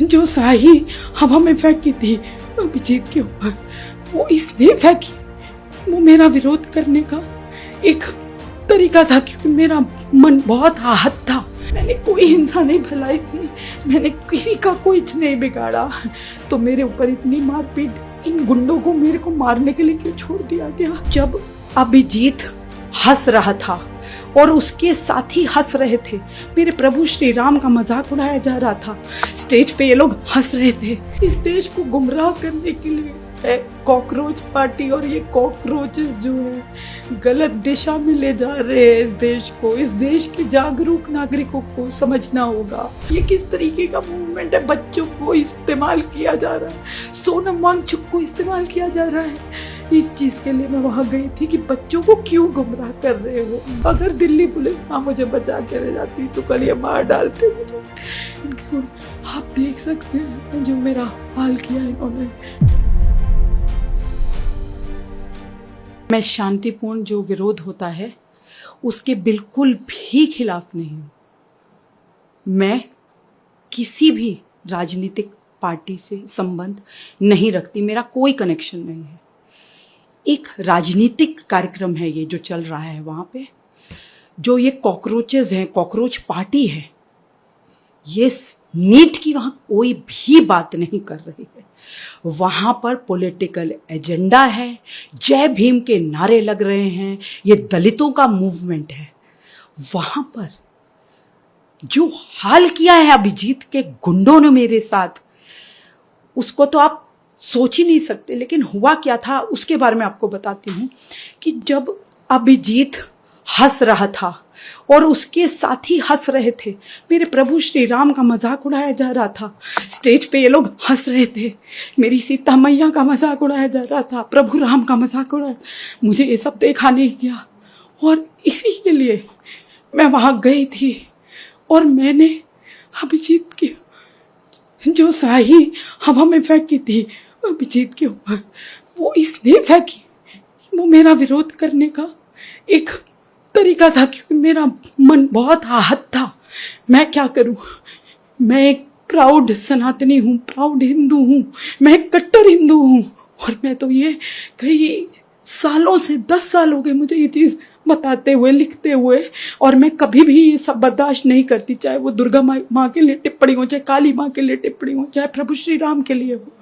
जो स्याही हवा में फेंकी थी अभिजीत के ऊपर, वो इसलिए फेंकी, वो मेरा विरोध करने का एक तरीका था, क्योंकि मेरा मन बहुत आहत था। मैंने कोई हिंसा नहीं फैलाई थी, मैंने किसी का कुछ नहीं बिगाड़ा, तो मेरे ऊपर इतनी मारपीट, इन गुंडों को मेरे को मारने के लिए क्यों छोड़ दिया गया? जब अभिजीत हंस रहा था और उसके साथी हंस रहे थे, मेरे प्रभु श्री राम का मजाक उड़ाया जा रहा था, स्टेज पे ये लोग हंस रहे थे। इस देश को गुमराह करने के लिए है कॉकरोच पार्टी, और ये कॉकरोचेस जो है गलत दिशा में ले जा रहे हैं इस देश को। इस देश के जागरूक नागरिकों को समझना होगा ये किस तरीके का मूवमेंट है। बच्चों को इस्तेमाल किया जा रहा है, सोनम वांगचुक को इस्तेमाल किया जा रहा है। इस चीज के लिए मैं वहां गई थी कि बच्चों को क्यों गुमराह कर रहे हो। अगर दिल्ली पुलिस ना मुझे बचा के ले जाती तो कल ये मार डालते मुझे। इनके आप देख सकते हैं जो मेरा हाल किया इन्होंने। मैं शांतिपूर्ण जो विरोध होता है उसके बिल्कुल भी खिलाफ नहीं हूं। मैं किसी भी राजनीतिक पार्टी से संबंध नहीं रखती, मेरा कोई कनेक्शन नहीं है। एक राजनीतिक कार्यक्रम है ये जो चल रहा है, वहां पे जो ये कॉकरोचेस हैं, कॉकरोच पार्टी है, ये नीट की वहां कोई भी बात नहीं कर रही है। वहां पर पॉलिटिकल एजेंडा है, जय भीम के नारे लग रहे हैं, ये दलितों का मूवमेंट है। वहां पर जो हाल किया है अभिजीत के गुंडों ने मेरे साथ, उसको तो आप सोच ही नहीं सकते। लेकिन हुआ क्या था उसके बारे में आपको बताती हूँ कि जब अभिजीत हंस रहा था और उसके साथी हंस रहे थे, मेरे प्रभु श्री राम का मजाक उड़ाया जा रहा था, स्टेज पे ये लोग हंस रहे थे, मेरी सीता मैया का मजाक उड़ाया जा रहा था, प्रभु राम का मजाक उड़ाया, मुझे ये सब देखा नहीं गया। और इसी के लिए मैं वहां गई थी और मैंने अभिजीत की जो स्याही हवा में फेंकी थी अभिजीत के ऊपर, वो इसलिए फेंकी, वो मेरा विरोध करने का एक तरीका था, क्योंकि मेरा मन बहुत आहत था। मैं क्या करूं, मैं एक प्राउड सनातनी हूं, प्राउड हिंदू हूं, मैं एक कट्टर हिंदू हूं। और मैं तो ये कई सालों से 10 साल हो गए मुझे ये चीज बताते हुए, लिखते हुए, और मैं कभी भी ये सब बर्दाश्त नहीं करती, चाहे वो दुर्गा माँ के लिए टिप्पणी हो, चाहे काली माँ के लिए टिप्पणी हो, चाहे प्रभु श्री राम के लिए हो।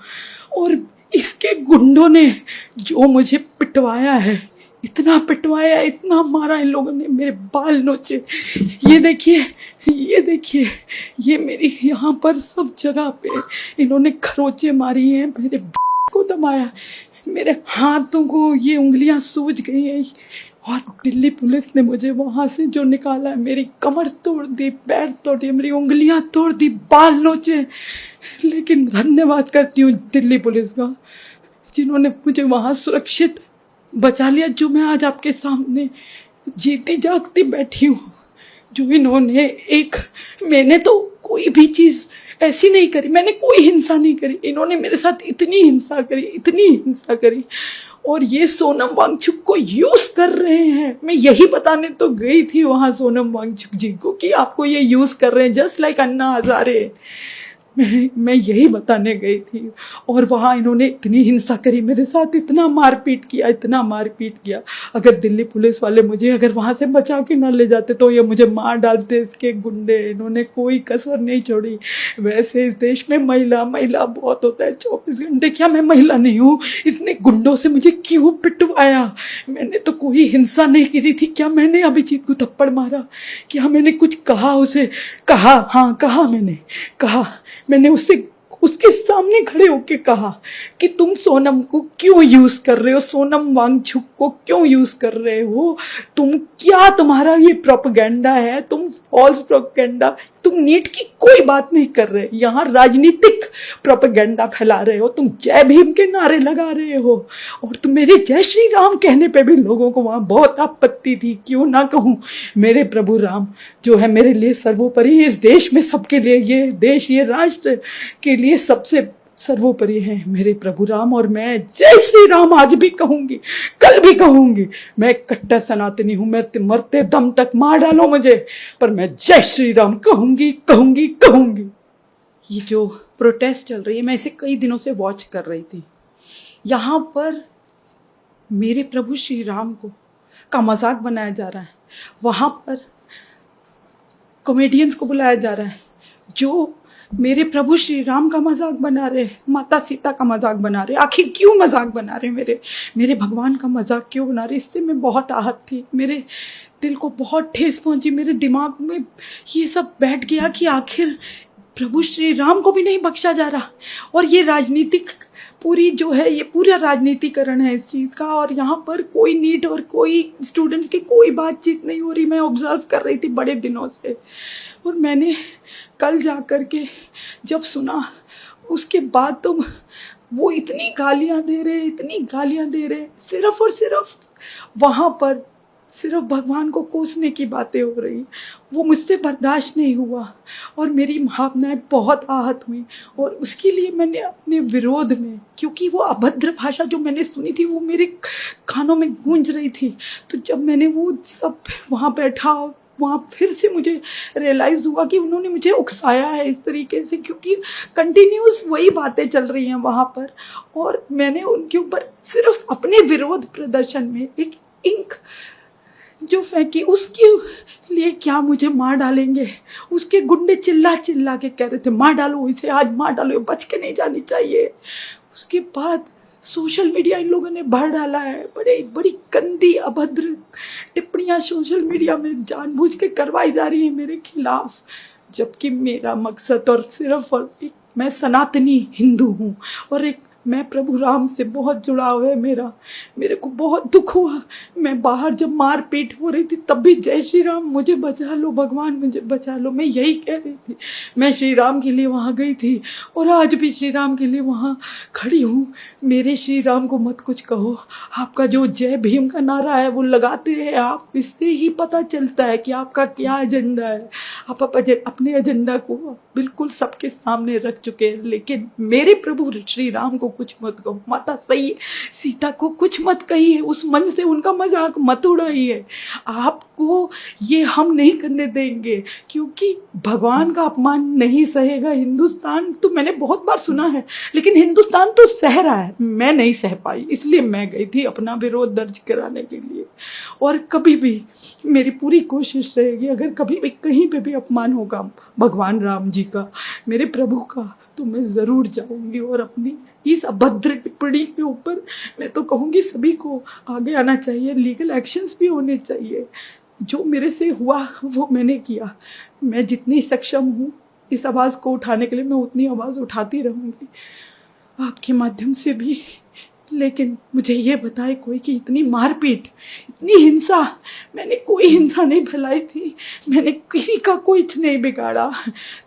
और इसके गुंडों ने जो मुझे पिटवाया है, इतना पिटवाया, इतना मारा इन लोगों ने, मेरे बाल नोचे। ये देखिए, ये देखिए, ये मेरी यहाँ पर सब जगह पे इन्होंने खरोचे मारी हैं, मेरे को दबाया, मेरे हाथों को ये उंगलियां सूज गई हैं। और दिल्ली पुलिस ने मुझे वहां से जो निकाला है, मेरी कमर तोड़ दी, पैर तोड़ दिए, मेरी उंगलियां तोड़ दी, बाल नोचे। लेकिन धन्यवाद करती हूँ दिल्ली पुलिस का, जिन्होंने मुझे वहां सुरक्षित बचा लिया, जो मैं आज आपके सामने जीती जागती बैठी हूँ। जो इन्होंने मैंने तो कोई भी चीज ऐसी नहीं करी, मैंने कोई हिंसा नहीं करी, इन्होंने मेरे साथ इतनी हिंसा करी, इतनी हिंसा करी। और ये सोनम वांगचुक को यूज कर रहे हैं। मैं यही बताने तो गई थी वहां सोनम वांगचुक जी को कि आपको ये यूज कर रहे हैं, जस्ट लाइक अन्ना हजारे। मैं यही बताने गई थी, और वहाँ इन्होंने इतनी हिंसा करी मेरे साथ, इतना मारपीट किया, इतना मारपीट किया। अगर दिल्ली पुलिस वाले मुझे अगर वहाँ से बचा के ना ले जाते तो ये मुझे मार डालते। इसके गुंडे, इन्होंने कोई कसर नहीं छोड़ी। वैसे इस देश में महिला बहुत होता है 24 घंटे, क्या मैं महिला नहीं हूँ? इतने गुंडों से मुझे क्यों पिटवाया? मैंने तो कोई हिंसा नहीं करी थी। क्या मैंने अभिजीत को थप्पड़ मारा? क्या मैंने कुछ कहा उसे? कहा, हाँ कहा, मैंने उसके सामने खड़े होके कहा कि तुम सोनम को क्यों यूज कर रहे हो, सोनम वांगचुक को क्यों यूज कर रहे हो, तुम्हारा ये प्रोपेगेंडा है, तुम फॉल्स प्रोपेगेंडा, तुम नीट की कोई बात नहीं कर रहे, यहाँ राजनीतिक प्रोपेगेंडा फैला रहे हो, तुम जय भीम के नारे लगा रहे हो। और तुम मेरे जय श्री राम कहने पे भी लोगों को वहां बहुत आपत्ति थी। क्यों ना कहूं, मेरे प्रभु राम जो है मेरे लिए सर्वोपरि, इस देश में सबके लिए, ये देश, ये राष्ट्र के लिए सबसे सर्वोपरि है मेरे प्रभु राम। और मैं जय श्री राम आज भी कहूंगी, कल भी कहूंगी। मैं कट्टर सनातनी हूं, मैं मरते दम तक मार डालो मुझे, पर मैं जय श्री राम कहूंगी, कहूंगी, कहूंगी। ये जो प्रोटेस्ट चल रही है, मैं इसे कई दिनों से वॉच कर रही थी। यहाँ पर मेरे प्रभु श्री राम को का मजाक बनाया जा रहा है, वहाँ पर कॉमेडियंस को बुलाया जा रहा है जो मेरे प्रभु श्री राम का मजाक बना रहे हैं, माता सीता का मजाक बना रहे हैं। आखिर क्यों मजाक बना रहे हैं? मेरे भगवान का मजाक क्यों बना रहे? इससे मैं बहुत आहत थी, मेरे दिल को बहुत ठेस पहुंची, मेरे दिमाग में ये सब बैठ गया कि आखिर प्रभु श्री राम को भी नहीं बख्शा जा रहा। और ये राजनीतिक पूरी जो है, ये पूरा राजनीतिकरण है इस चीज़ का। और यहाँ पर कोई नीट और कोई स्टूडेंट्स की कोई बातचीत नहीं हो रही। मैं ऑब्जर्व कर रही थी बड़े दिनों से, और मैंने कल जा कर के जब सुना, उसके बाद तो वो इतनी गालियाँ दे रहे, सिर्फ और सिर्फ वहाँ पर सिर्फ भगवान को कोसने की बातें हो रही। वो मुझसे बर्दाश्त नहीं हुआ और मेरी भावनाएं बहुत आहत हुई। और उसके लिए मैंने अपने विरोध में, क्योंकि वो अभद्र भाषा जो मैंने सुनी थी वो मेरे कानों में गूंज रही थी, तो जब मैंने वो सब वहाँ बैठा, वहाँ फिर से मुझे रियलाइज़ हुआ कि उन्होंने मुझे उकसाया है इस तरीके से, क्योंकि कंटिन्यूस वही बातें चल रही हैं वहाँ पर। और मैंने उनके ऊपर सिर्फ अपने विरोध प्रदर्शन में एक इंक जो फेंकी, उसके लिए क्या मुझे मार डालेंगे। उसके गुंडे चिल्ला चिल्ला के कह रहे थे मार डालो इसे, आज मार डालो, बच के नहीं जानी चाहिए। उसके बाद सोशल मीडिया इन लोगों ने भर डाला है, बड़ी गंदी अभद्र टिप्पणियां सोशल मीडिया में जानबूझ के करवाई जा रही है मेरे खिलाफ। जबकि मेरा मकसद और सिर्फ और एक, मैं सनातनी हिंदू हूँ और एक मैं प्रभु राम से बहुत जुड़ाव है मेरा। मेरे को बहुत दुख हुआ, मैं बाहर जब मार पीट हो रही थी तब भी जय श्री राम, मुझे बचा लो भगवान, मुझे बचा लो, मैं यही कह रही थी। मैं श्री राम के लिए वहाँ गई थी और आज भी श्री राम के लिए वहाँ खड़ी हूँ। मेरे श्री राम को मत कुछ कहो। आपका जो जय भीम का नारा है वो लगाते हैं आप, इससे ही पता चलता है कि आपका क्या एजेंडा है। आप अपने एजेंडा को बिल्कुल सबके सामने रख चुके हैं, लेकिन मेरे प्रभु श्री राम को कुछ मत कहो, माता सही सीता को कुछ मत कहिए, उस मन से उनका मजाक मत उड़ाइए। आपको ये हम नहीं करने देंगे, क्योंकि भगवान का अपमान नहीं सहेगा हिंदुस्तान। तो मैंने बहुत बार सुना है, लेकिन हिंदुस्तान तो सह रहा है, मैं नहीं सह पाई, इसलिए मैं गई थी अपना विरोध दर्ज कराने के लिए। और कभी भी मेरी पूरी कोशिश रहेगी, अगर कभी भी कहीं पे भी अपमान होगा भगवान राम जी का, मेरे प्रभु का, तो मैं ज़रूर जाऊंगी और अपनी इस अभद्र टिप्पणी के ऊपर मैं तो कहूँगी सभी को आगे आना चाहिए, लीगल एक्शंस भी होने चाहिए। जो मेरे से हुआ वो मैंने किया, मैं जितनी सक्षम हूँ इस आवाज़ को उठाने के लिए मैं उतनी आवाज़ उठाती रहूँगी आपके माध्यम से भी। लेकिन मुझे ये बताए कोई कि इतनी मारपीट, इतनी हिंसा, मैंने कोई हिंसा नहीं फैलाई थी, मैंने किसी का कुछ नहीं बिगाड़ा,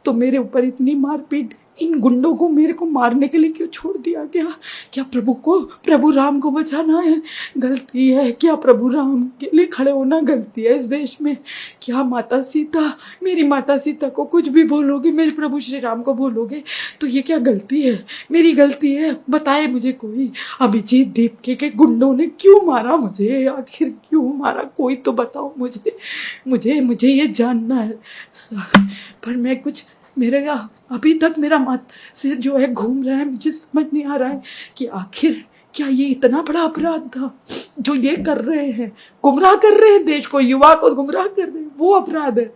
तो मेरे ऊपर इतनी मारपीट, इन गुंडों को मेरे को मारने के लिए क्यों छोड़ दिया गया? क्या प्रभु राम को बचाना है गलती है? क्या प्रभु राम के लिए खड़े होना गलती है इस देश में? क्या माता सीता, मेरी माता सीता को कुछ भी बोलोगे, मेरे प्रभु श्री राम को बोलोगे, तो ये क्या गलती है? मेरी गलती है? बताए मुझे कोई। अभिजीत दीपके के गुंडों ने क्यों मारा मुझे? आखिर क्यों मारा? कोई तो बताओ मुझे ये जानना है। पर मैं कुछ, मेरे अभी तक मेरा मत से जो है घूम रहा है, मुझे समझ नहीं आ रहा है कि आखिर क्या ये इतना बड़ा अपराध था जो ये कर रहे हैं, गुमराह कर रहे हैं देश को, युवा को गुमराह कर रहे हैं, वो अपराध है।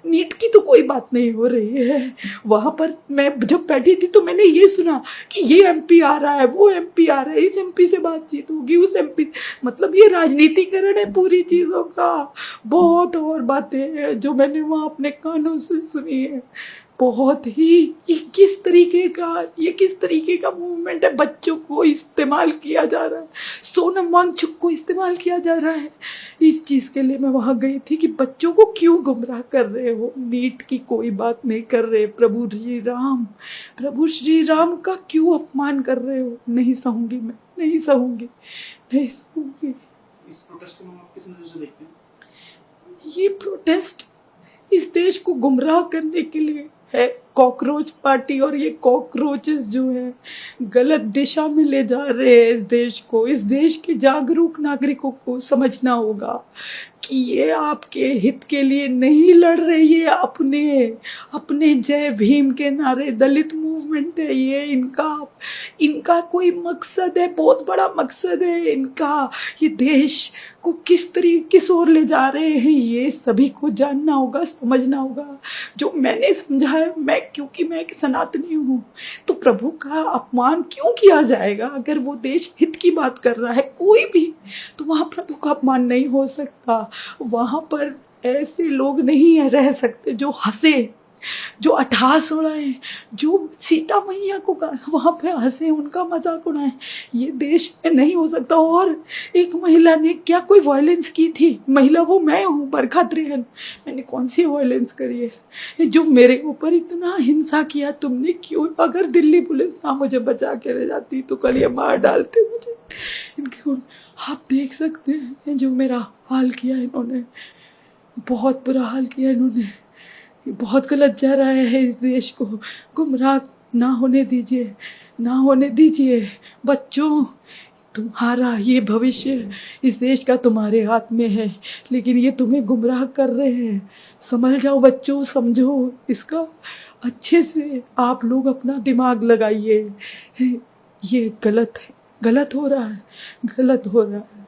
नीट की तो कोई बात नहीं हो रही है। वहां पर मैं जब बैठी थी तो मैंने ये सुना कि ये एमपी आ रहा है, वो एमपी आ रहा है, इस एमपी से बातचीत होगी, उस एमपी, मतलब ये राजनीतिकरण है पूरी चीजों का। बहुत और बातें हैं जो मैंने वहां अपने कानों से सुनी है। बहुत ही ये किस तरीके का मूवमेंट है? बच्चों को इस्तेमाल किया जा रहा है, सोनम वांगचुक को इस्तेमाल किया जा रहा है। इस चीज़ के लिए मैं वहाँ गई थी कि बच्चों को क्यों गुमराह कर रहे हो? नीट की कोई बात नहीं कर रहे, प्रभु श्री राम का क्यों अपमान कर रहे हो? नहीं सहूंगी मैं, नहीं सहूंगी। इस प्रोटेस्ट को हम किस नजर से देखते हैं? ये प्रोटेस्ट इस देश को गुमराह करने के लिए है। कॉकरोच पार्टी और ये कॉकरोचेस जो है गलत दिशा में ले जा रहे हैं इस देश को। इस देश के जागरूक नागरिकों को समझना होगा कि ये आपके हित के लिए नहीं लड़ रहे, ये अपने अपने जय भीम के नारे, दलित मूवमेंट है ये, इनका कोई मकसद है, बहुत बड़ा मकसद है इनका। ये देश को किस तरीके किस ओर ले जा रहे हैं ये सभी को जानना होगा, समझना होगा। जो मैंने समझा है, क्योंकि मैं एक सनातनी हूँ, तो प्रभु का अपमान क्यों किया जाएगा? अगर वो देश हित की बात कर रहा है कोई भी, तो वहाँ प्रभु का अपमान नहीं हो सकता। वहाँ पर ऐसे लोग नहीं रह सकते जो हंसे, जो अट्टहास उड़ाए, जो सीता मैया को वहाँ पे हंसे, उनका मजाक उड़ाए। ये देश में नहीं हो सकता। और एक महिला ने क्या कोई वायलेंस की थी? महिला वो मैं हूँ, बरखा त्रेहन। मैंने कौन सी वायलेंस करी है जो मेरे ऊपर इतना हिंसा किया तुमने? क्यों? अगर दिल्ली पुलिस ना मुझे बचा के ले जाती तो कल ये मार डालते मुझे। इनके आप देख सकते हैं जो मेरा हाल किया इन्होंने, बहुत बुरा हाल किया इन्होंने। बहुत गलत जा रहा है इस देश को, गुमराह ना होने दीजिए, ना होने दीजिए। बच्चों, तुम्हारा ये भविष्य इस देश का तुम्हारे हाथ में है, लेकिन ये तुम्हें गुमराह कर रहे हैं। समझ जाओ बच्चों, समझो इसका अच्छे से। आप लोग अपना दिमाग लगाइए। ये गलत है, गलत हो रहा है, गलत हो रहा है।